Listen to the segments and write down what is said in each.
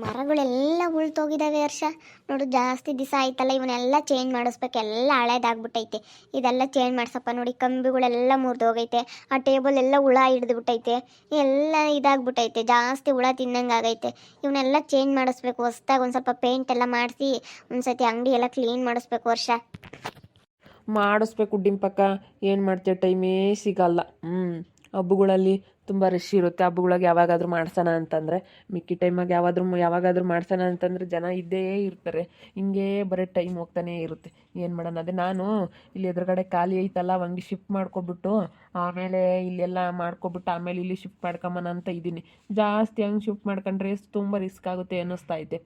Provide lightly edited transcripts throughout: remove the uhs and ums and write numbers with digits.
ಮರಗಳೆಲ್ಲ ಉಳ್ತೋಗಿದ್ದಾವೆ ವರ್ಷ. ನೋಡು ಜಾಸ್ತಿ ದಿವಸ ಆಯ್ತಲ್ಲ, ಇವನ್ನೆಲ್ಲ ಚೇಂಜ್ ಮಾಡಿಸ್ಬೇಕು. ಎಲ್ಲ ಹಳೇದಾಗ್ಬಿಟ್ಟೈತೆ. ಇದೆಲ್ಲ ಚೇಂಜ್ ಮಾಡ್ಸಪ್ಪ. ನೋಡಿ ಕಂಬಿಗಳೆಲ್ಲ ಮುರಿದೋಗೈತೆ. ಆ ಟೇಬಲ್ ಎಲ್ಲ ಹುಳ ಹಿಡಿದ್ಬಿಟ್ಟೈತೆ. ಎಲ್ಲ ಇದಾಗ್ಬಿಟ್ಟೈತೆ, ಜಾಸ್ತಿ ಹುಳ ತಿನ್ನಂಗಾಗೈತೆ. ಇವನ್ನೆಲ್ಲ ಚೇಂಜ್ ಮಾಡಿಸ್ಬೇಕು. ಹೊಸ್ದಾಗಿ ಒಂದು ಸ್ವಲ್ಪ ಪೇಂಟ್ ಎಲ್ಲ ಮಾಡಿಸಿ ಒಂದ್ಸತಿ ಅಂಗಡಿ ಎಲ್ಲ ಕ್ಲೀನ್ ಮಾಡಿಸ್ಬೇಕು ವರ್ಷ. ಮಾಡಿಸ್ಬೇಕು ಡಿಂಪಕ್ಕ. ಏನು ಮಾಡ್ತೀಯ, ಟೈಮೇ ಸಿಗಲ್ಲ. ಹಬ್ಬಗಳಲ್ಲಿ ತುಂಬ ರಶ್ ಇರುತ್ತೆ. ಹಬ್ಬಗಳಿಗೆ ಯಾವಾಗಾದರೂ ಮಾಡ್ಸೋಣ ಅಂತಂದರೆ, ಮಿಕ್ಕಿ ಟೈಮಾಗ ಯಾವಾಗಾದರೂ ಮಾಡ್ಸೋಣ ಅಂತಂದರೆ ಜನ ಇದ್ದೇ ಇರ್ತಾರೆ. ಹಿಂಗೆ ಬರೀ ಟೈಮ್ ಹೋಗ್ತಾನೇ ಇರುತ್ತೆ. ಏನು ಮಾಡೋಣ. ಅದೇ ನಾನು ಇಲ್ಲಿ ಎದುರುಗಡೆ ಖಾಲಿ ಐತಲ್ಲ, ಅಂಗಡಿ ಶಿಫ್ಟ್ ಮಾಡ್ಕೊಬಿಟ್ಟು ಆಮೇಲೆ ಇಲ್ಲೆಲ್ಲ ಮಾಡ್ಕೊಬಿಟ್ಟು ಆಮೇಲೆ ಇಲ್ಲಿ ಶಿಫ್ಟ್ ಮಾಡ್ಕೊಂಬನ ಅಂತ ಇದ್ದೀನಿ. ಜಾಸ್ತಿ ಹಂಗೆ ಶಿಫ್ಟ್ ಮಾಡ್ಕೊಂಡ್ರೆ ತುಂಬ ರಿಸ್ಕ್ ಆಗುತ್ತೆ ಅನ್ನಿಸ್ತಾ ಐತೆ.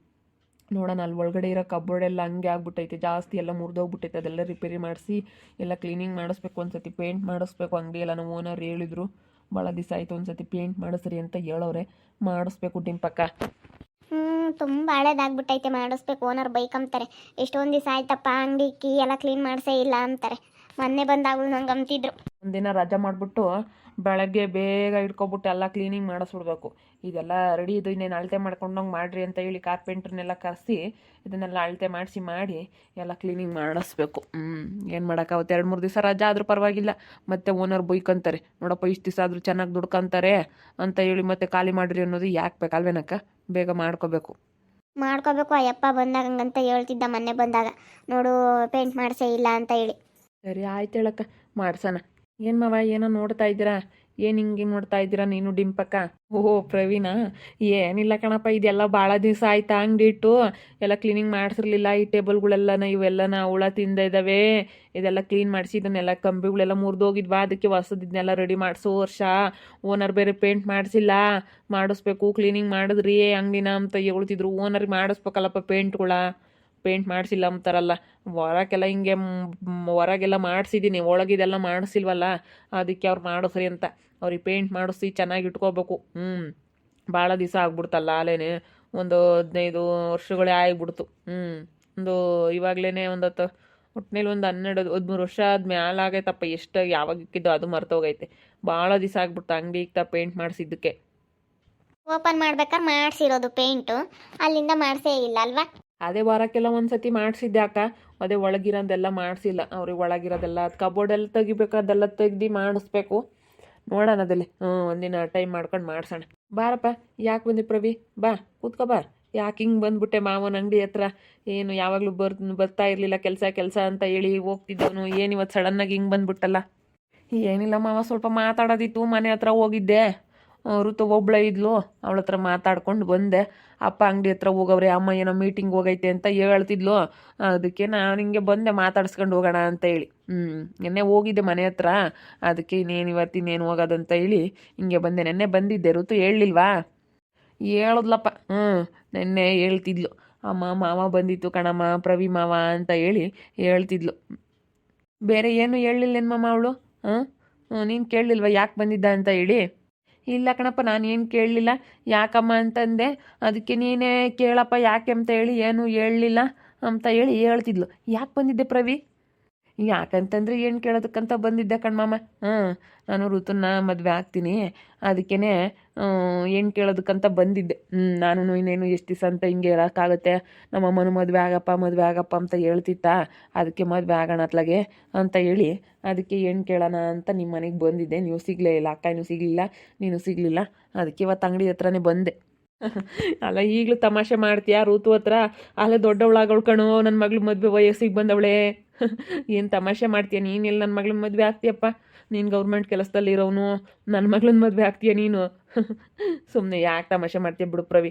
ನೋಡೋಣ, ಅಲ್ಲಿ ಒಳಗಡೆ ಇರೋ ಕಬೋರ್ಡ್ ಎಲ್ಲ ಹಂಗೆ ಆಗ್ಬಿಟ್ಟೈತೆ, ಜಾಸ್ತಿ ಎಲ್ಲ ಮುರಿದೋಗ್ಬಿಟ್ಟೈತೆ. ಅದೆಲ್ಲ ರಿಪೇರಿ ಮಾಡಿಸಿ ಎಲ್ಲ ಕ್ಲೀನಿಂಗ್ ಮಾಡಿಸ್ಬೇಕು. ಒಂದ್ಸತಿ ಪೇಂಟ್ ಮಾಡಿಸ್ಬೇಕು. ಅಂಗಡಿ ಎಲ್ಲ ನಮ್ಮ ಓನರ್ ಹೇಳಿದ್ರು, ಭಾಳ ದಿವಸ ಆಯಿತು ಒಂದ್ಸತಿ ಪೇಂಟ್ ಮಾಡಿಸ್ರಿ ಅಂತ ಹೇಳೋರೆ. ಮಾಡಿಸ್ಬೇಕು ಡಿಂಪಕ್ಕ. ತುಂಬ ಹಳೇದಾಗ್ಬಿಟ್ಟೈತೆ, ಮಾಡಿಸ್ಬೇಕು. ಓನರ್ ಬೈಕಂತಾರೆ, ಎಷ್ಟೊಂದು ದಿವಸ ಆಯ್ತಪ್ಪ ಅಂಗಡಿ ಕೀ ಎಲ್ಲ ಕ್ಲೀನ್ ಮಾಡಿಸೇ ಇಲ್ಲ ಅಂತಾರೆ. ಮೊನ್ನೆ ಬಂದಾಗಲೂ ನಂಗೆ ಅಂತಿದ್ರು. ಒಂದಿನ ರಜೆ ಮಾಡಿಬಿಟ್ಟು ಬೆಳಗ್ಗೆ ಬೇಗ ಇಟ್ಕೊಬಿಟ್ಟು ಎಲ್ಲ ಕ್ಲೀನಿಂಗ್ ಮಾಡಿಸ್ಬಿಡ್ಬೇಕು. ಇದೆಲ್ಲ ರೆಡಿ ಇದು, ಇನ್ನೇನು ಅಳತೆ ಮಾಡ್ಕೊಂಡಂಗೆ ಮಾಡಿರಿ ಅಂತ ಹೇಳಿ ಕಾರ್ಪೆಂಟ್ರನ್ನೆಲ್ಲ ಕರೆಸಿ ಇದನ್ನೆಲ್ಲ ಅಳತೆ ಮಾಡಿ ಎಲ್ಲ ಕ್ಲೀನಿಂಗ್ ಮಾಡಿಸ್ಬೇಕು. ಏನು ಮಾಡೋಕ್ಕಾಗುತ್ತೆ. 2-3 ದಿವಸ ರಜೆ ಆದರೂ ಪರವಾಗಿಲ್ಲ, ಮತ್ತೆ ಓನರ್ ಬೈಕಂತಾರೆ. ನೋಡಪ್ಪ, ಇಷ್ಟು ದಿವಸ ಆದರೂ ಚೆನ್ನಾಗಿ ದುಡ್ಕೊಂತಾರೆ ಅಂತ ಹೇಳಿ ಮತ್ತೆ ಖಾಲಿ ಮಾಡಿರಿ ಅನ್ನೋದು ಯಾಕೆ ಬೇಕಲ್ವೇನಕ್ಕ. ಬೇಗ ಮಾಡ್ಕೋಬೇಕು. ಅಯ್ಯಪ್ಪ ಬಂದಾಗ ಹಂಗಂತ ಹೇಳ್ತಿದ್ದ ಮೊನ್ನೆ ಬಂದಾಗ, ನೋಡು ಪೇಂಟ್ ಮಾಡಿಸೇ ಇಲ್ಲ ಅಂತ ಹೇಳಿ. ಸರಿ ಆಯ್ತು ಹೇಳಕ್ಕ, ಮಾಡ್ಸೋಣ. ಏನು ಮಾವ, ಏನೋ ನೋಡ್ತಾ ಇದ್ದೀರಾ? ಏನು ಹಿಂಗೆ ನೋಡ್ತಾ ಇದ್ದೀರಾ ನೀನು ಡಿಂಪಕ್ಕ? ಓಹೋ ಪ್ರವೀಣ, ಏನಿಲ್ಲ ಕಣಪ್ಪ, ಇದೆಲ್ಲ ಭಾಳ ದಿವಸ ಆಯ್ತಾ ಅಂಗಡಿ ಇಟ್ಟು ಎಲ್ಲ ಕ್ಲೀನಿಂಗ್ ಮಾಡಿಸಿರ್ಲಿಲ್ಲ. ಈ ಟೇಬಲ್ಗಳೆಲ್ಲನ ಇವೆಲ್ಲನ ಹುಳ ತಿಂದ ಇದ್ದಾವೆ. ಇದೆಲ್ಲ ಕ್ಲೀನ್ ಮಾಡಿಸಿ ಇದನ್ನೆಲ್ಲ ಕಂಬಿಗಳೆಲ್ಲ ಮುರಿದೋಗಿದ್ವಾ, ಅದಕ್ಕೆ ಹೊಸದಿದ್ನೆಲ್ಲ ರೆಡಿ ಮಾಡಿಸೋ ವರ್ಷ. ಓನರ್ ಬೇರೆ ಪೇಂಟ್ ಮಾಡಿಸಿಲ್ಲ, ಮಾಡಿಸ್ಬೇಕು. ಕ್ಲೀನಿಂಗ್ ಮಾಡಿದ್ರಿ ಅಂಗಡಿನ ಅಂತ ಹೇಳ್ತಿದ್ರು. ಓನರ್ಗೆ ಮಾಡಿಸ್ಬೇಕಲ್ಲಪ್ಪ ಪೇಂಟ್ ಮಾಡಿಸಿಲ್ಲ ಅಂತಾರಲ್ಲ. ಹೊರಗೆಲ್ಲ ಹಿಂಗೆ ಹೊರಗೆಲ್ಲ ಮಾಡಿಸಿದ್ದೀನಿ, ಒಳಗಿದೆಲ್ಲ ಮಾಡಿಸಿಲ್ವಲ್ಲ, ಅದಕ್ಕೆ ಅವ್ರು ಮಾಡಿಸ್ರಿ ಅಂತ. ಅವ್ರಿಗೆ ಪೇಂಟ್ ಮಾಡಿಸಿ ಚೆನ್ನಾಗಿ ಇಟ್ಕೋಬೇಕು. ಭಾಳ ದಿವಸ ಆಗ್ಬಿಡ್ತಲ್ಲ, ಅಲ್ಲೇನೆ ಒಂದು 15 ವರ್ಷಗಳೇ ಆಗಿಬಿಡ್ತು. ಒಂದು ಇವಾಗಲೇ ಒಟ್ಟಿನಲ್ಲಿ ಒಂದು 12-13 ವರ್ಷ ಆದ್ಮೇಲೆ ಆಗೈತಪ್ಪ. ಎಷ್ಟು ಯಾವಾಗ ಇಕ್ಕಿದ್ದು ಅದು ಮರ್ತೋಗೈತೆ. ಭಾಳ ದಿವಸ ಆಗ್ಬಿಡ್ತು ಅಂಗಡಿ ಇಕ್ತಾ ಪೇಂಟ್ ಮಾಡಿಸಿದ್ದಕ್ಕೆ. ಓಪನ್ ಮಾಡ್ಬೇಕಾದ್ರೆ ಮಾಡಿಸಿರೋದು ಪೇಂಟು, ಅಲ್ಲಿಂದ ಮಾಡಿಸೇ ಇಲ್ಲ ಅಲ್ವಾ. ಅದೇ ವಾರಕ್ಕೆಲ್ಲ ಒಂದ್ಸತಿ ಮಾಡಿಸಿದ್ದೆ ಅಕ್ಕ. ಅದೇ ಒಳಗಿರೋದೆಲ್ಲ ಮಾಡಿಸಿಲ್ಲ. ಅವ್ರಿಗೆ ಒಳಗಿರೋದೆಲ್ಲ ಅದು ಕಬೋರ್ಡೆಲ್ಲ ತೆಗಿಬೇಕು, ಅದೆಲ್ಲ ತೆಗ್ದು ಮಾಡಿಸ್ಬೇಕು. ನೋಡೋಣ ಅದಲ್ಲಿ ಒಂದಿನ ಟೈಮ್ ಮಾಡ್ಕೊಂಡು ಮಾಡ್ಸೋಣ. ಬಾರಪ್ಪ, ಯಾಕೆ ಬಂದಿ ಪ್ರವಿ? ಬಾ ಕೂತ್ಕೋ ಬಾ. ಯಾಕೆ ಹಿಂಗೆ ಬಂದ್ಬಿಟ್ಟೆ ಮಾವನ ಅಂಗಡಿ ಹತ್ರ? ಏನು ಯಾವಾಗಲೂ ಬರ್ತಾ ಇರಲಿಲ್ಲ, ಕೆಲಸ ಅಂತ ಹೇಳಿ ಹೋಗ್ತಿದ್ದವನು, ಏನು ಇವತ್ತು ಸಡನ್ನಾಗಿ ಹಿಂಗೆ ಬಂದ್ಬಿಟ್ಟಲ್ಲ? ಏನಿಲ್ಲ ಮಾವ, ಸ್ವಲ್ಪ ಮಾತಾಡೋದಿತ್ತು, ಮನೆ ಹತ್ರ ಹೋಗಿದ್ದೆ. ಋತು ಒಬ್ಳೆ ಇದ್ಲು, ಅವಳ ಹತ್ರ ಮಾತಾಡ್ಕೊಂಡು ಬಂದೆ. ಅಪ್ಪ ಅಂಗಡಿ ಹತ್ರ ಹೋಗವ್ರೆ, ಅಮ್ಮ ಏನೋ ಮೀಟಿಂಗ್ ಹೋಗೈತೆ ಅಂತ ಹೇಳ್ತಿದ್ಲು. ಅದಕ್ಕೆ ನಾನು ಹಿಂಗೆ ಬಂದೆ ಮಾತಾಡ್ಸ್ಕೊಂಡು ಹೋಗೋಣ ಅಂತ ಹೇಳಿ. ನೆನ್ನೆ ಹೋಗಿದ್ದೆ ಮನೆ ಹತ್ರ, ಅದಕ್ಕೆ ಇನ್ನೇನು ಹೋಗೋದಂತ ಹೇಳಿ ಹಿಂಗೆ ಬಂದೆ. ನೆನ್ನೆ ಬಂದಿದ್ದೆ, ಋತು ಹೇಳಲಿಲ್ವಾ? ಹೇಳಿದ್ಲಪ್ಪ. ನೆನ್ನೆ ಹೇಳ್ತಿದ್ಲು, ಅಮ್ಮ ಮಾವ ಬಂದಿತ್ತು ಕಣಮ್ಮ, ಪ್ರವಿ ಮಾವ ಅಂತ ಹೇಳಿ ಹೇಳ್ತಿದ್ಲು. ಬೇರೆ ಏನು ಹೇಳಲಿಲ್ಲೇನು ಮಾಮ ಅವಳು? ನೀನು ಕೇಳಲಿಲ್ವ ಯಾಕೆ ಬಂದಿದ್ದ ಅಂತ ಹೇಳಿ? ಇಲ್ಲ ಕಣಪ್ಪ, ನಾನು ಏನು ಕೇಳಲಿಲ್ಲ. ಯಾಕಮ್ಮ ಅಂತಂದೆ. ಅದಕ್ಕೆ ನೀನೇ ಕೇಳಪ್ಪ ಯಾಕೆ ಅಂತ ಹೇಳಿ, ಏನು ಹೇಳಲಿಲ್ಲ ಅಂತ ಹೇಳಿ ಹೇಳ್ತಿದ್ಲು. ಯಾಕೆ ಬಂದಿದ್ದೆ ಪ್ರವಿ? ಯಾಕಂತಂದರೆ ಏನು ಕೇಳೋದಕ್ಕಂತ ಬಂದಿದ್ದೆ ಕಣ್ಮಾಮ. ನಾನು ಋತುನ ಮದುವೆ ಆಗ್ತೀನಿ, ಅದಕ್ಕೇ ಏನು ಕೇಳೋದಕ್ಕಂತ ಬಂದಿದ್ದೆ. ನಾನು ಇನ್ನೇನು ಎಷ್ಟು ದಿವಸ ಅಂತ ಹಿಂಗೆ ಇರೋಕ್ಕಾಗುತ್ತೆ. ನಮ್ಮಮ್ಮನೂ ಮದುವೆ ಆಗಪ್ಪ ಅಂತ ಹೇಳ್ತಿತ್ತಾ, ಅದಕ್ಕೆ ಮದುವೆ ಆಗೋಣ ಅತ್ಲಾಗೆ ಅಂತ ಹೇಳಿ ಅದಕ್ಕೆ ಏನು ಕೇಳೋಣ ಅಂತ ನಿಮ್ಮ ಮನೆಗೆ ಬಂದಿದ್ದೆ. ನೀವು ಸಿಗಲೇ ಇಲ್ಲ, ಅಕ್ಕನೂ ಸಿಗಲಿಲ್ಲ, ನೀನು ಸಿಗಲಿಲ್ಲ. ಅದಕ್ಕೆ ಇವತ್ತು ಅಂಗಡಿ ಹತ್ರನೇ ಬಂದೆ. ಅಲ್ಲ, ಈಗಲೂ ತಮಾಷೆ ಮಾಡ್ತೀಯಾ ಋತು ಹತ್ರ? ಅಲ್ಲ, ದೊಡ್ಡವಳಾಗಳು ಕಣೋ, ನನ್ನ ಮಗಳು ಮದುವೆ ವಯಸ್ಸಿಗೆ ಬಂದವಳೆ. ಏನು ತಮಾಷೆ ಮಾಡ್ತೀಯ ನೀನೆಲ್ಲ? ನನ್ನ ಮಗಳನ್ನ ಮದುವೆ ಆಗ್ತೀಯಪ್ಪ? ನೀನು ಗೌರ್ಮೆಂಟ್ ಕೆಲಸದಲ್ಲಿ ಇರೋನು, ನನ್ನ ಮಗಳನ್ನ ಮದುವೆ ಆಗ್ತೀಯ ನೀನು? ಸುಮ್ಮನೆ ಯಾಕೆ ತಮಾಷೆ ಮಾಡ್ತೀಯ ಬಿಡು ಪ್ರವಿ.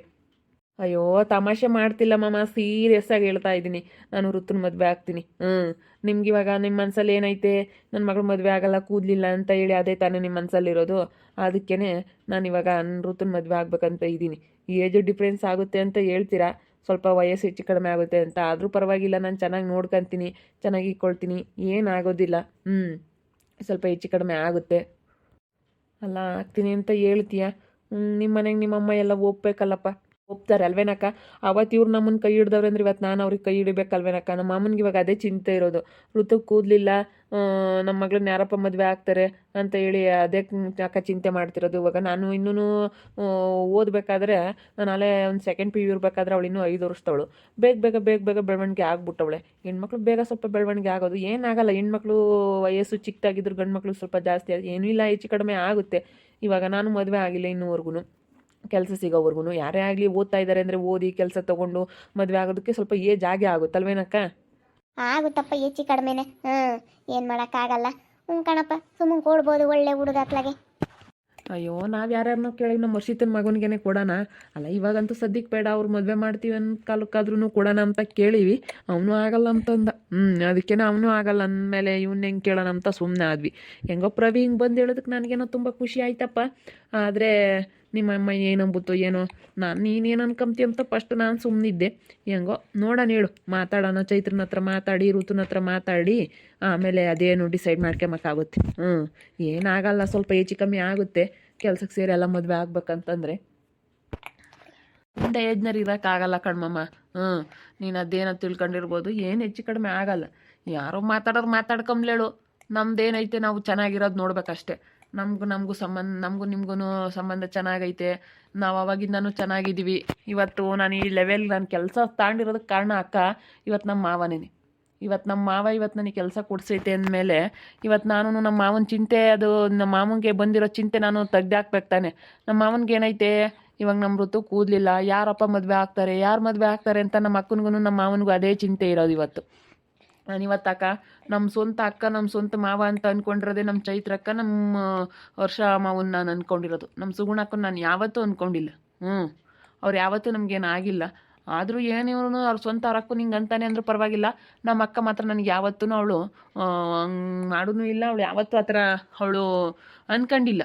ಅಯ್ಯೋ, ತಮಾಷೆ ಮಾಡ್ತಿಲ್ಲ ಮಾಮ, ಸೀರಿಯಸ್ ಆಗಿ ಹೇಳ್ತಾ ಇದ್ದೀನಿ. ನಾನು ಋತುನ ಮದುವೆ ಆಗ್ತೀನಿ. ನಿಮ್ಗಿವಾಗ ನಿಮ್ಮ ಮನಸ್ಸಲ್ಲಿ ಏನೈತೆ? ನನ್ನ ಮಗಳು ಮದುವೆ ಆಗಲ್ಲ, ಕೂದಲಿಲ್ಲ ಅಂತ ಹೇಳಿ ಅದೇ ತಾನೇ ನಿಮ್ಮ ಮನಸ್ಸಲ್ಲಿರೋದು. ಅದಕ್ಕೇ ನಾನು ಇವಾಗ ಋತುನ ಮದುವೆ ಆಗ್ಬೇಕಂತ ಇದ್ದೀನಿ. ಏಜು ಡಿಫ್ರೆನ್ಸ್ ಆಗುತ್ತೆ ಅಂತ ಹೇಳ್ತೀರಾ, ಸ್ವಲ್ಪ ವಯಸ್ಸು ಹೆಚ್ಚು ಕಡಿಮೆ ಆಗುತ್ತೆ ಅಂತ. ಆದರೂ ಪರವಾಗಿಲ್ಲ, ನಾನು ಚೆನ್ನಾಗಿ ನೋಡ್ಕೊತೀನಿ, ಚೆನ್ನಾಗಿ ಇಟ್ಕೊಳ್ತೀನಿ, ಏನಾಗೋದಿಲ್ಲ. ಸ್ವಲ್ಪ ಹೆಚ್ಚು ಕಡಿಮೆ ಆಗುತ್ತೆ ಅಲ್ಲ. ಆಗ್ತೀನಿ ಅಂತ ಹೇಳ್ತೀಯ. ನಿಮ್ಮ ಮನೆಗೆ ನಿಮ್ಮಮ್ಮ ಎಲ್ಲ ಒಪ್ಬೇಕಲ್ಲಪ್ಪ. ಒಪ್ತಾರೆ ಅಲ್ವೇನಕ್ಕ. ಅವತ್ತು ಇವ್ರು ನಮ್ಮನ್ನು ಕೈ ಹಿಡ್ದವ್ರೆ ಅಂದ್ರೆ ಇವತ್ತು ನಾನು ಅವ್ರಿಗೆ ಕೈ ಹಿಡಿಬೇಕಲ್ವೇನಕ್ಕ. ನಮ್ಮ ಮಾಮನಿಗೆ ಇವಾಗ ಅದೇ ಚಿಂತೆ ಇರೋದು. ಋತು ಕೂದಲಿಲ್ಲ, ನಮ್ಮ ಮಗಳನ್ನ ಯಾರಪ್ಪ ಮದುವೆ ಆಗ್ತಾರೆ ಅಂತ ಹೇಳಿ ಅದೇ ಅಕ್ಕ ಚಿಂತೆ ಮಾಡ್ತಿರೋದು. ಇವಾಗ ನಾನು ಇನ್ನೂ ಓದಬೇಕಾದ್ರೆ ನಾನು ಅಲ್ಲೇ ಒಂದು ಸೆಕೆಂಡ್ PU ಇರಬೇಕಾದ್ರೆ ಅವಳು ಇನ್ನೂ 5 ವರ್ಷದವಳು. ಬೇಗ ಬೇಗ ಬೆಳವಣಿಗೆ ಆಗ್ಬಿಟ್ಟವಳೆ. ಹೆಣ್ಮಕ್ಳು ಬೇಗ ಸ್ವಲ್ಪ ಬೆಳವಣಿಗೆ ಆಗೋದು ಏನಾಗಲ್ಲ. ಹೆಣ್ಮಕ್ಳು ವಯಸ್ಸು ಚಿಕ್ಕದಾಗಿದ್ರು ಗಂಡು ಮಕ್ಳು ಸ್ವಲ್ಪ ಜಾಸ್ತಿ ಏನೂ ಇಲ್ಲ, ಹೆಚ್ಚು ಕಡಿಮೆ ಆಗುತ್ತೆ. ಇವಾಗ ನಾನು ಮದುವೆ ಆಗಿಲ್ಲ ಇನ್ನೂವರೆಗೂ, ಕೆಲಸ ಸಿಗೋವರೆಗೂ. ಯಾರೇ ಆಗಲಿ ಓದ್ತಾ ಇದ್ದಾರೆ ಅಂದರೆ ಓದಿ ಕೆಲಸ ತೊಗೊಂಡು ಮದುವೆ ಆಗೋದಕ್ಕೆ ಸ್ವಲ್ಪ ಏಜ್ ಆಗೇ ಆಗುತ್ತಲ್ವೇನಕ್ಕ. ಆಗುತ್ತಪ್ಪ ಹೆಚ್ಚು ಕಡಿಮೆನೆ. ಏನು ಮಾಡೋಕ್ಕಾಗಲ್ಲ. ಕಣಪ್ಪ, ಸುಮ್ಮನೆ ಕೊಡ್ಬೋದು ಒಳ್ಳೆ ಹುಡುಗ ಅತ್ಲಾಗೆ. ಅಯ್ಯೋ, ನಾವು ಯಾರ್ಯಾರನ್ನೋ ಕೇಳಿ ನಮ್ಮ ವರ್ಷಿತನ ಮಗನಿಗೆ ಕೊಡೋಣ ಅಲ್ಲ. ಇವಾಗಂತೂ ಸದ್ಯಕ್ಕೆ ಬೇಡ, ಅವ್ರು ಮದುವೆ ಮಾಡ್ತೀವಿ ಅಂತ ಕಾಲಕ್ಕಾದ್ರೂ ಕೊಡೋಣ ಅಂತ ಕೇಳೀವಿ. ಅವನು ಆಗಲ್ಲ ಅಂತಂದ. ಅದಕ್ಕೆ ಅವನು ಆಗಲ್ಲ ಅಂದಮೇಲೆ ಇವ್ನ ಹೆಂಗೆ ಕೇಳೋಣ ಅಂತ ಸುಮ್ಮನೆ ಆದ್ವಿ. ಹೆಂಗೋ ಪ್ರವಿ ಹಿಂಗೆ ಬಂದು ಹೇಳೋದಕ್ಕೆ ನನಗೇನೋ ತುಂಬ ಖುಷಿ ಆಯ್ತಪ್ಪ. ಆದರೆ ನಿಮ್ಮಮ್ಮ ಏನಂಬುತ್ತೋ ಏನೋ, ನೀನೇನು ಅನ್ಕೊಂತಿ ಅಂತ ಫಸ್ಟ್ ನಾನು ಸುಮ್ಮನಿದ್ದೆ. ಹೆಂಗೋ ನೋಡೋಣ, ಹೇಳು, ಮಾತಾಡೋಣ. ಚೈತ್ರನ ಹತ್ರ ಮಾತಾಡಿ, ಋತುನ ಹತ್ರ ಮಾತಾಡಿ ಆಮೇಲೆ ಅದೇನು ಡಿಸೈಡ್ ಮಾಡ್ಕೊಂಬಕ್ಕಾಗುತ್ತೆ. ಏನಾಗಲ್ಲ, ಸ್ವಲ್ಪ ಹೆಚ್ಚು ಕಮ್ಮಿ ಆಗುತ್ತೆ. ಕೆಲ್ಸಕ್ಕೆ ಸೇರಿ ಎಲ್ಲ ಮದುವೆ ಆಗ್ಬೇಕಂತಂದರೆ ಮುಂದೆ ಏಜ್ನರ್ ಇರೋಕ್ಕಾಗಲ್ಲ ಕಣ್ಮಮ್ಮ. ನೀನು ಅದೇನೋ ತಿಳ್ಕೊಂಡಿರ್ಬೋದು, ಏನು ಹೆಚ್ಚು ಕಡಿಮೆ ಆಗಲ್ಲ. ಯಾರೋ ಮಾತಾಡೋರು ಮಾತಾಡ್ಕೊಂಬ್ಲೇಳು. ನಮ್ದೇನೈತೆ ನಾವು ಚೆನ್ನಾಗಿರೋದು ನೋಡ್ಬೇಕಷ್ಟೆ. ನಮಗೂ ಸಂಬಂಧ, ನಮಗೂ ನಿಮಗೂ ಸಂಬಂಧ ಚೆನ್ನಾಗೈತೆ. ನಾವು ಅವಾಗಿಂದನೂ ಚೆನ್ನಾಗಿದ್ದೀವಿ. ಇವತ್ತು ನಾನು ಈ ಲೆವೆಲ್ ನಾನು ಕೆಲಸ ತಾಂಡಿರೋದಕ್ಕೆ ಕಾರಣ ಅಕ್ಕ ಇವತ್ತು ನಮ್ಮ ಮಾವನೇ. ಇವತ್ತು ನಮ್ಮ ಮಾವ ಇವತ್ತು ನನಗೆ ಕೆಲಸ ಕೊಡಿಸೈತೆ ಅಂದಮೇಲೆ ಇವತ್ತು ನಾನು ನಮ್ಮ ಮಾವನ ಚಿಂತೆ, ಅದು ನಮ್ಮ ಮಾವನಿಗೆ ಬಂದಿರೋ ಚಿಂತೆ ನಾನು ತೆಗ್ದಾಕ್ಬೇಕು ತಾನೆ. ನಮ್ಮ ಮಾವನಿಗೆ ಏನೈತೆ, ಇವಾಗ ನಮ್ಮ ಋತು ಕೂದಲಿಲ್ಲ, ಯಾರಪ್ಪ ಮದುವೆ ಆಗ್ತಾರೆ ಅಂತ ನಮ್ಮ ಅಕ್ಕನಿಗೂ ನಮ್ಮ ಮಾವನಿಗೂ ಅದೇ ಚಿಂತೆ ಇರೋದು ಇವತ್ತು. ನಾನು ಇವತ್ತು ಅಕ್ಕ, ನಮ್ಮ ಸ್ವಂತ ಅಕ್ಕ, ನಮ್ಮ ಸ್ವಂತ ಮಾವ ಅಂತ ಅಂದ್ಕೊಂಡಿರೋದೇ ನಮ್ಮ ಚೈತ್ರಕ್ಕ, ನಮ್ಮ ವರ್ಷ ಮಾವನ್ನ ನಾನು ಅಂದ್ಕೊಂಡಿರೋದು. ನಮ್ಮ ಸುಗುಣಕ್ಕನ್ನು ನಾನು ಯಾವತ್ತೂ ಅಂದ್ಕೊಂಡಿಲ್ಲ. ಅವ್ರು ಯಾವತ್ತೂ ನಮಗೇನು ಆಗಿಲ್ಲ. ಆದರೂ ಏನು ಇವ್ರು ಅವ್ರ ಸ್ವಂತ ಅವ್ರಕ್ಕೂ ಹಿಂಗೆ ಅಂತಾನೆ ಅಂದರೂ ಪರವಾಗಿಲ್ಲ. ನಮ್ಮ ಅಕ್ಕ ಮಾತ್ರ ನನಗೆ ಯಾವತ್ತೂ ಅವಳು ಹಂಗೆ ಮಾಡೋನು ಇಲ್ಲ. ಅವಳು ಯಾವತ್ತೂ ಆ ಥರ ಅವಳು ಅಂದ್ಕೊಂಡಿಲ್ಲ.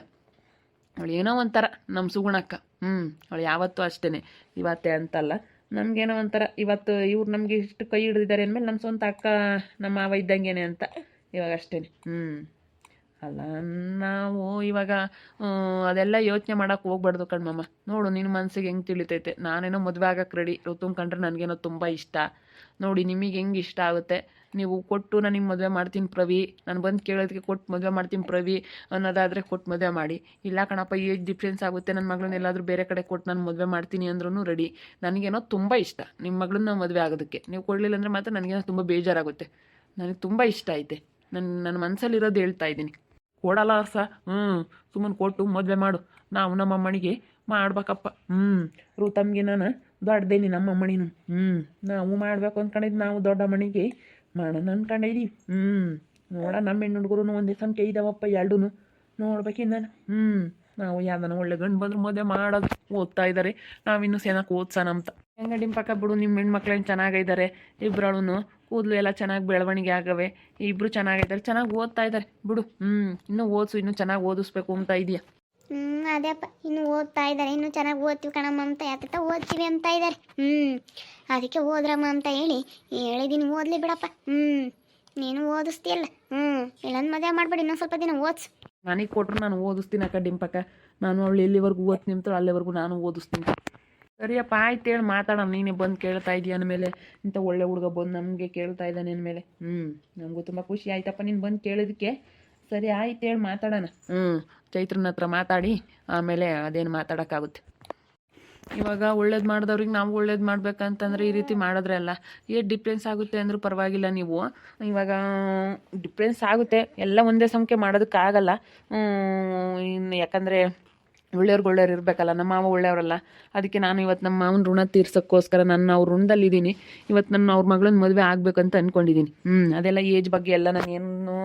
ಅವಳು ಏನೋ ಒಂಥರ ನಮ್ಮ ಸುಗುಣಕ್ಕ. ಅವಳು ಯಾವತ್ತೂ ಅಷ್ಟೇ, ಇವತ್ತೇ ಅಂತಲ್ಲ. ನಮಗೇನೋ ಒಂಥರ ಇವತ್ತು ಇವ್ರು ನಮಗೆ ಇಷ್ಟು ಕೈ ಹಿಡಿದಿದ್ದಾರೆ ಅಂದಮೇಲೆ ನಮ್ಮ ಸ್ವಂತ ಅಕ್ಕ ನಮ್ಮ ಮಾವ ಇದ್ದಂಗೆನೆ ಅಂತ ಇವಾಗ ಅಷ್ಟೇ. ಅಲ್ಲ, ನಾವು ಇವಾಗ ಅದೆಲ್ಲ ಯೋಚನೆ ಮಾಡೋಕೆ ಹೋಗ್ಬಾರ್ದು ಕಣ್ಮಮ್ಮ. ನೋಡು, ನಿನ್ನ ಮನಸ್ಸಿಗೆ ಹೆಂಗೆ ತಿಳಿತೈತೆ. ನಾನೇನೋ ಮದುವೆ ಆಗೋಕ್ಕೆ ರೆಡಿ. ಋತುನ್ ಕಂಡ್ರೆ ನನಗೇನೋ ತುಂಬ ಇಷ್ಟ. ನೋಡಿ, ನಿಮಗೆ ಹೆಂಗೆ ಇಷ್ಟ ಆಗುತ್ತೆ ನೀವು ಕೊಟ್ಟು ನಾನು ನಿಮ್ಗೆ ಮದುವೆ ಮಾಡ್ತೀನಿ ಪ್ರವಿ, ನಾನು ಬಂದು ಕೇಳೋದಕ್ಕೆ ಕೊಟ್ಟು ಮದುವೆ ಮಾಡ್ತೀನಿ ಪ್ರವಿ ಅನ್ನೋದಾದರೆ ಕೊಟ್ಟು ಮದುವೆ ಮಾಡಿ. ಇಲ್ಲ ಕಣಪ್ಪ, ಏಜ್ ಡಿಫ್ರೆನ್ಸ್ ಆಗುತ್ತೆ, ನನ್ನ ಮಗಳನ್ನ ಎಲ್ಲಾದರೂ ಬೇರೆ ಕಡೆ ಕೊಟ್ಟು ನಾನು ಮದುವೆ ಮಾಡ್ತೀನಿ ಅಂದ್ರೂ ರೆಡಿ. ನನಗೇನೋ ತುಂಬ ಇಷ್ಟ ನಿಮ್ಮ ಮಗಳನ್ನ ಮದುವೆ ಆಗೋದಕ್ಕೆ. ನೀವು ಕೊಡಲಿಲ್ಲ ಅಂದರೆ ಮಾತ್ರ ನನಗೇನೋ ತುಂಬ ಬೇಜಾರಾಗುತ್ತೆ. ನನಗೆ ತುಂಬ ಇಷ್ಟ ಐತೆ. ನನ್ನ ಮನಸ್ಸಲ್ಲಿರೋದು ಹೇಳ್ತಾ ಇದ್ದೀನಿ. ಕೊಡಲ್ಲ ಸ, ಸುಮ್ಮನೆ ಕೊಟ್ಟು ಮದುವೆ ಮಾಡು. ನಾವು ನಮ್ಮ ಅಮ್ಮನಿಗೆ ಮಾಡ್ಬೇಕಪ್ಪ. ಋತಮ್ಗೆ ನಾನು ದೊಡ್ಡದೇನಿ, ನಮ್ಮ ಅಮ್ಮನಿನು. ನಾವು ಮಾಡ್ಬೇಕು ಅಂದ್ಕೊಂಡಿದ್ದು, ನಾವು ದೊಡ್ಡ ಅಮ್ಮನಿಗೆ ಮಾಡೋಣ ಅಂದ್ಕೊಂಡಿದ್ದೀವಿ. ನೋಡ, ನಮ್ಮ ಹೆಣ್ಣು ಹುಡುಗರು ಒಂದೇ ಸಂಖ್ಯೆ ಇದ್ದಾವಪ್ಪ, ಎರಡೂ ನೋಡ್ಬೇಕಿನ್ನ. ನಾವು ಯಾವ್ದಾನ ಒಳ್ಳೆ ಗಂಡು ಬಂದ್ರೆ ಮದುವೆ ಮಾಡೋದು. ಓದ್ತಾ ಇದ್ದಾರೆ, ನಾವಿನ್ನೂ ಚೆನ್ನಾಗಿ ಓದ್ಸೋಣ ಅಂತ. ಹೆಂಗ ಡಿಂಪಕ್ಕ ಬಿಡು, ನಿಮ್ಮ ಹೆಣ್ಮಕ್ಳೇನು ಚೆನ್ನಾಗಿದ್ದಾರೆ. ಇಬ್ಬರಳು ಕೂದಲು ಎಲ್ಲ ಚೆನ್ನಾಗಿ ಬೆಳವಣಿಗೆ ಆಗವೆ. ಇಬ್ಬರು ಚೆನ್ನಾಗಿದ್ದಾರೆ, ಚೆನ್ನಾಗಿ ಓದ್ತಾ ಇದ್ದಾರೆ ಬಿಡು. ಇನ್ನೂ ಓದಿಸು, ಇನ್ನೂ ಚೆನ್ನಾಗಿ ಓದಿಸ್ಬೇಕು ಅಂತ ಇದೆಯಾ? ಅದೇಪ್ಪ, ಇನ್ನು ಓದ್ತಾ ಇದ್ದಾರೆ. ಇನ್ನೂ ಚೆನ್ನಾಗಿ ಓದ್ತೀವಿ ಕಣಮ್ಮ ಅಂತ ಯಾತ ಓದ್ತೀವಿ ಅಂತ ಇದ್ದಾರೆ. ಅದಕ್ಕೆ ಓದ್ರಮ್ಮ ಅಂತ ಹೇಳಿದ್ದೀನಿ. ಓದಲಿ ಬಿಡಪ್ಪ. ನೀನು ಓದಿಸ್ತೀಯಲ್ಲ. ಇಲ್ಲಂದು ಮದುವೆ ಮಾಡಬೇಡಿ, ಇನ್ನೊಂದು ಸ್ವಲ್ಪ ದಿನ ಓದಿಸು. ನನಗೆ ಕೊಟ್ಟರು ನಾನು ಓದಿಸ್ತೀನಿ ಅಕ್ಕ ಡಿಂಪಕ್ಕ. ನಾನು ಅವಳು ಎಲ್ಲಿವರೆಗೂ ಓದ್ತೀನಿ ಅಂತಾಳೆ ಅಲ್ಲಿವರೆಗೂ ನಾನು ಓದಿಸ್ತೀನಿ. ಸರಿಯಪ್ಪ, ಆಯ್ತು ಹೇಳಿ ಮಾತಾಡೋಣ. ನೀನೇ ಬಂದು ಕೇಳ್ತಾ ಇದೀಯ ಅಂದಮೇಲೆ, ಇಂಥ ಒಳ್ಳೆ ಹುಡುಗ ಬಂದು ನಮಗೆ ಕೇಳ್ತಾ ಇದ್ದಾನೆ ಅಂದಮೇಲೆ ನಮಗೂ ತುಂಬ ಖುಷಿ ಆಯ್ತಪ್ಪ ನೀನು ಬಂದು ಕೇಳೋದಕ್ಕೆ. ಸರಿ, ಆಯ್ತು ಹೇಳಿ ಮಾತಾಡೋಣ. ಚೈತ್ರನ ಹತ್ರ ಮಾತಾಡಿ ಆಮೇಲೆ ಅದೇನು ಮಾತಾಡೋಕ್ಕಾಗುತ್ತೆ. ಇವಾಗ ಒಳ್ಳೇದು ಮಾಡಿದವ್ರಿಗೆ ನಾವು ಒಳ್ಳೇದು ಮಾಡ್ಬೇಕಂತಂದ್ರೆ ಈ ರೀತಿ ಮಾಡಿದ್ರೆ ಅಲ್ಲ. ಏನು ಡಿಫ್ರೆನ್ಸ್ ಆಗುತ್ತೆ ಅಂದರೂ ಪರವಾಗಿಲ್ಲ. ನೀವು ಇವಾಗ ಡಿಫ್ರೆನ್ಸ್ ಆಗುತ್ತೆ, ಎಲ್ಲ ಒಂದೇ ಸಂಖ್ಯೆ ಮಾಡೋದಕ್ಕಾಗಲ್ಲ. ಇನ್ನು ಯಾಕಂದರೆ ಒಳ್ಳೆಯವ್ರು ಇರಬೇಕಲ್ಲ. ನಮ್ಮ ಮಾವ ಒಳ್ಳೆಯವರಲ್ಲ. ಅದಕ್ಕೆ ನಾನು ಇವತ್ತು ನಮ್ಮ ಮಾವನ ಋಣ ತೀರ್ಸೋಕ್ಕೋಸ್ಕರ ನಾನು ಅವ್ರ ಋಣದಲ್ಲಿದ್ದೀನಿ. ಇವತ್ತು ನಾನು ಅವ್ರ ಮಗಳನ್ನ ಮದುವೆ ಆಗಬೇಕಂತ ಅಂದ್ಕೊಂಡಿದ್ದೀನಿ. ಅದೆಲ್ಲ ಏಜ್ ಬಗ್ಗೆ ಎಲ್ಲ ನಾನು ಏನು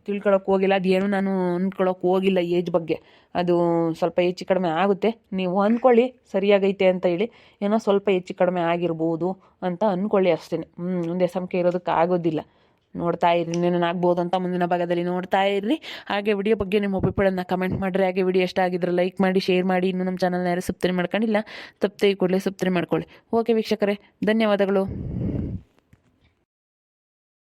ತಿಳ್ಕೊಳಕ್ಕೆ ಹೋಗಿಲ್ಲ. ಅದೇನು ನಾನು ಅಂದ್ಕೊಳಕ್ಕೆ ಹೋಗಿಲ್ಲ ಏಜ್ ಬಗ್ಗೆ. ಅದು ಸ್ವಲ್ಪ ಹೆಚ್ಚು ಕಡಿಮೆ ಆಗುತ್ತೆ. ನೀವು ಅಂದ್ಕೊಳ್ಳಿ ಸರಿಯಾಗೈತೆ ಅಂತ ಹೇಳಿ. ಏನೋ ಸ್ವಲ್ಪ ಹೆಚ್ಚು ಕಡಿಮೆ ಆಗಿರ್ಬೋದು ಅಂತ ಅಂದ್ಕೊಳ್ಳಿ ಅಷ್ಟೇ. ಒಂದೇ ಸಂಖ್ಯೆ ಇರೋದಕ್ಕೆ ಆಗೋದಿಲ್ಲ. ನೋಡ್ತಾ ಇರ್ರಿ, ಏನೇನು ಆಗ್ಬೋದು ಅಂತ ಮುಂದಿನ ಭಾಗದಲ್ಲಿ ನೋಡ್ತಾ ಇರ್ರಿ. ಹಾಗೆ ವಿಡಿಯೋ ಬಗ್ಗೆ ನಿಮ್ಮ ಅಭಿಪ್ರಾಯನ ಕಮೆಂಟ್ ಮಾಡಿರಿ. ಹಾಗೆ ವಿಡಿಯೋ ಇಷ್ಟ ಆಗಿದ್ರೆ ಲೈಕ್ ಮಾಡಿ, ಶೇರ್ ಮಾಡಿ. ಇನ್ನೂ ನಮ್ಮ ಚಾನಲ್ನ ಯಾರು ಸಬ್ಸ್ಕ್ರೈಬ್ ಮಾಡ್ಕೊಂಡಿಲ್ಲ, ತಪ್ಪದೆ ಕೂಡಲೇ ಸಬ್ಸ್ಕ್ರೈಬ್ ಮಾಡ್ಕೊಳ್ಳಿ. ಓಕೆ ವೀಕ್ಷಕರೇ, ಧನ್ಯವಾದಗಳು.